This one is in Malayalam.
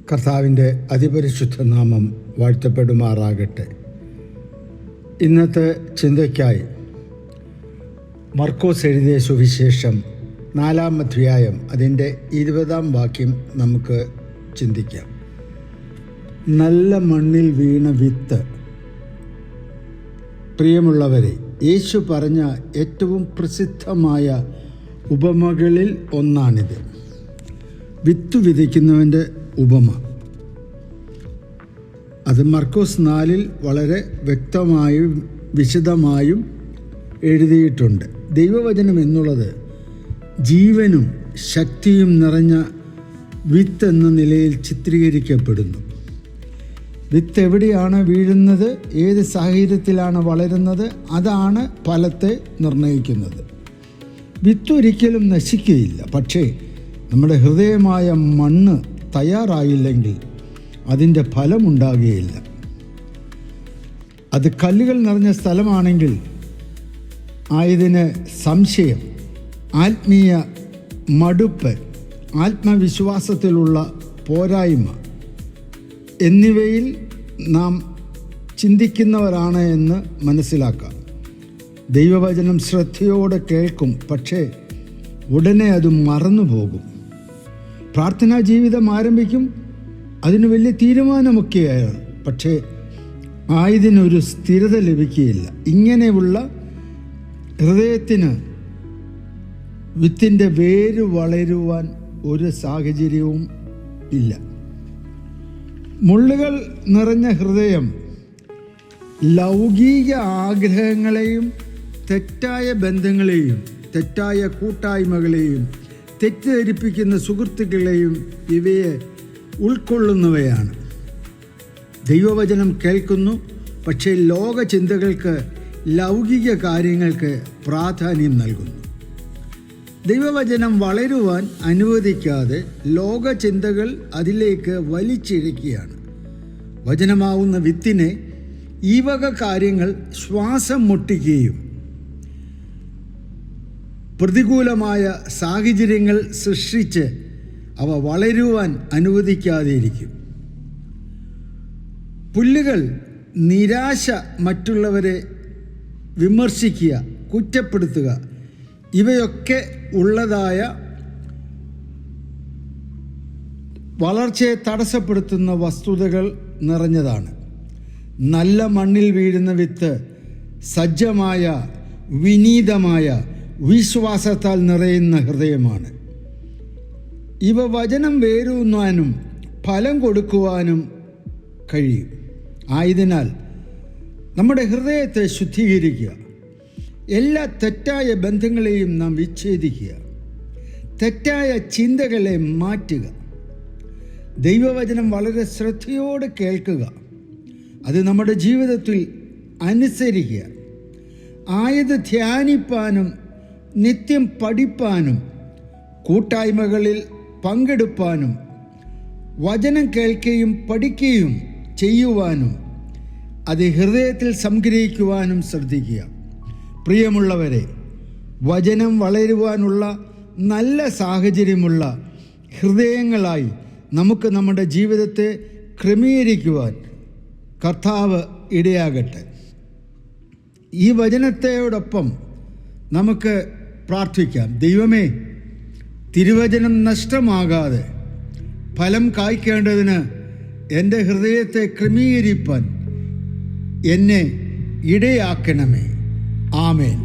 കർത്താവിൻ്റെ അതിപരിശുദ്ധ നാമം വാഴ്ത്തപ്പെടുമാറാകട്ടെ. ഇന്നത്തെ ചിന്തയ്ക്കായി മർക്കോസ് എഴുതിയ സുവിശേഷം 4-ാം അധ്യായം അതിൻ്റെ 20-ാം വാക്യം നമുക്ക് ചിന്തിക്കാം. നല്ല മണ്ണിൽ വീണ വിത്ത്. പ്രിയമുള്ളവരെ, യേശു പറഞ്ഞ ഏറ്റവും പ്രസിദ്ധമായ ഉപമകളിൽ ഒന്നാണിത്. വിത്ത് വിതയ്ക്കുന്നവൻ്റെ ഉപമ. അത് മർക്കോസ് 4-ൽ വളരെ വ്യക്തമായും വിശദമായും എഴുതിയിട്ടുണ്ട്. ദൈവവചനം എന്നുള്ളത് ജീവനും ശക്തിയും നിറഞ്ഞ വിത്ത് എന്ന നിലയിൽ ചിത്രീകരിക്കപ്പെടുന്നു. വിത്ത് എവിടെയാണ് വീഴുന്നത്, ഏത് സാഹചര്യത്തിലാണ് വളരുന്നത്, അതാണ് ഫലത്തെ നിർണ്ണയിക്കുന്നത്. വിത്ത് ഒരിക്കലും നശിക്കുകയില്ല. പക്ഷേ നമ്മുടെ ഹൃദയമായ മണ്ണ് തയ്യാറായില്ലെങ്കിൽ അതിൻ്റെ ഫലമുണ്ടാകുകയില്ല. അത് കല്ലുകൾ നിറഞ്ഞ സ്ഥലമാണെങ്കിൽ ആയതിന് സംശയം, ആത്മീയ മടുപ്പ്, ആത്മവിശ്വാസത്തിലുള്ള പോരായ്മ എന്നിവയിൽ നാം ചിന്തിക്കുന്നവരാണ് എന്ന് മനസ്സിലാക്കാം. ദൈവവചനം ശ്രദ്ധയോടെ കേൾക്കും, പക്ഷേ ഉടനെ അത് മറന്നുപോകും. പ്രാർത്ഥനാ ജീവിതം ആരംഭിക്കും, അതിന് വലിയ തീരുമാനമൊക്കെയാണ്, പക്ഷേ ആയതിനൊരു സ്ഥിരത ലഭിക്കുകയില്ല. ഇങ്ങനെയുള്ള ഹൃദയത്തിന് വിത്തിൻ്റെ വേര് വളരുവാൻ ഒരു സാഹചര്യവും ഇല്ല. മുള്ളുകൾ നിറഞ്ഞ ഹൃദയം ലൗകിക ആഗ്രഹങ്ങളെയും തെറ്റായ ബന്ധങ്ങളെയും തെറ്റായ കൂട്ടായ്മകളെയും തെറ്റിദ്ധരിപ്പിക്കുന്ന സുഹൃത്തുക്കളെയും ഇവയെ ഉൾക്കൊള്ളുന്നവയാണ്. ദൈവവചനം കേൾക്കുന്നു, പക്ഷേ ലോക ചിന്തകൾക്ക്, ലൗകിക കാര്യങ്ങൾക്ക് പ്രാധാന്യം നൽകുന്നു. ദൈവവചനം വളരുവാൻ അനുവദിക്കാതെ ലോക ചിന്തകൾ അതിലേക്ക് വലിച്ചിഴക്കുകയാണ്. വചനമാവുന്ന വിത്തിനെ ഈ വക കാര്യങ്ങൾ ശ്വാസം മുട്ടിക്കുകയും പ്രതികൂലമായ സാഹചര്യങ്ങൾ സൃഷ്ടിച്ച് അവ വളരുവാൻ അനുവദിക്കാതെയിരിക്കും. പുല്ലുകൾ നിരാശ, മറ്റുള്ളവരെ വിമർശിക്കുക, കുറ്റപ്പെടുത്തുക, ഇവയൊക്കെ ഉള്ളതായ വളർച്ചയെ തടസ്സപ്പെടുത്തുന്ന വസ്തുതകൾ നിറഞ്ഞതാണ്. നല്ല മണ്ണിൽ വീഴുന്ന വിത്ത് സജ്ജമായ, വിനീതമായ, വിശ്വാസത്താൽ നിറയുന്ന ഹൃദയമാണ്. ഇവ വചനം വേരൂന്നാനും ഫലം കൊടുക്കുവാനും കഴിയും. ആയതിനാൽ നമ്മുടെ ഹൃദയത്തെ ശുദ്ധീകരിക്കുക, എല്ലാ തെറ്റായ ബന്ധങ്ങളെയും നാം വിച്ഛേദിക്കുക, തെറ്റായ ചിന്തകളെ മാറ്റുക, ദൈവവചനം വളരെ ശ്രദ്ധയോടെ കേൾക്കുക, അത് നമ്മുടെ ജീവിതത്തിൽ അനുസരിക്കുക, ആയത് ധ്യാനിപ്പാനും നിത്യം പഠിപ്പാനും കൂട്ടായ്മകളിൽ പങ്കെടുപ്പാനും വചനം കേൾക്കുകയും പഠിക്കുകയും ചെയ്യുവാനും അത് ഹൃദയത്തിൽ സംഗ്രഹിക്കുവാനും ശ്രദ്ധിക്കുക. പ്രിയമുള്ളവരെ, വചനം വളരുവാനുള്ള നല്ല സാഹചര്യമുള്ള ഹൃദയങ്ങളായി നമുക്ക് നമ്മുടെ ജീവിതത്തെ ക്രമീകരിക്കുവാൻ കർത്താവ് ഇടയാകട്ടെ. ഈ വചനത്തോടൊപ്പം നമുക്ക് പ്രാർത്ഥിക്കാം. ദൈവമേ, തിരുവചനം നഷ്ടമാകാതെ ഫലം കായ്ക്കേണ്ടതിന് എൻ്റെ ഹൃദയത്തെ ക്രമീകരിപ്പാൻ എന്നെ ഇടയാക്കണമേ. ആമേൻ.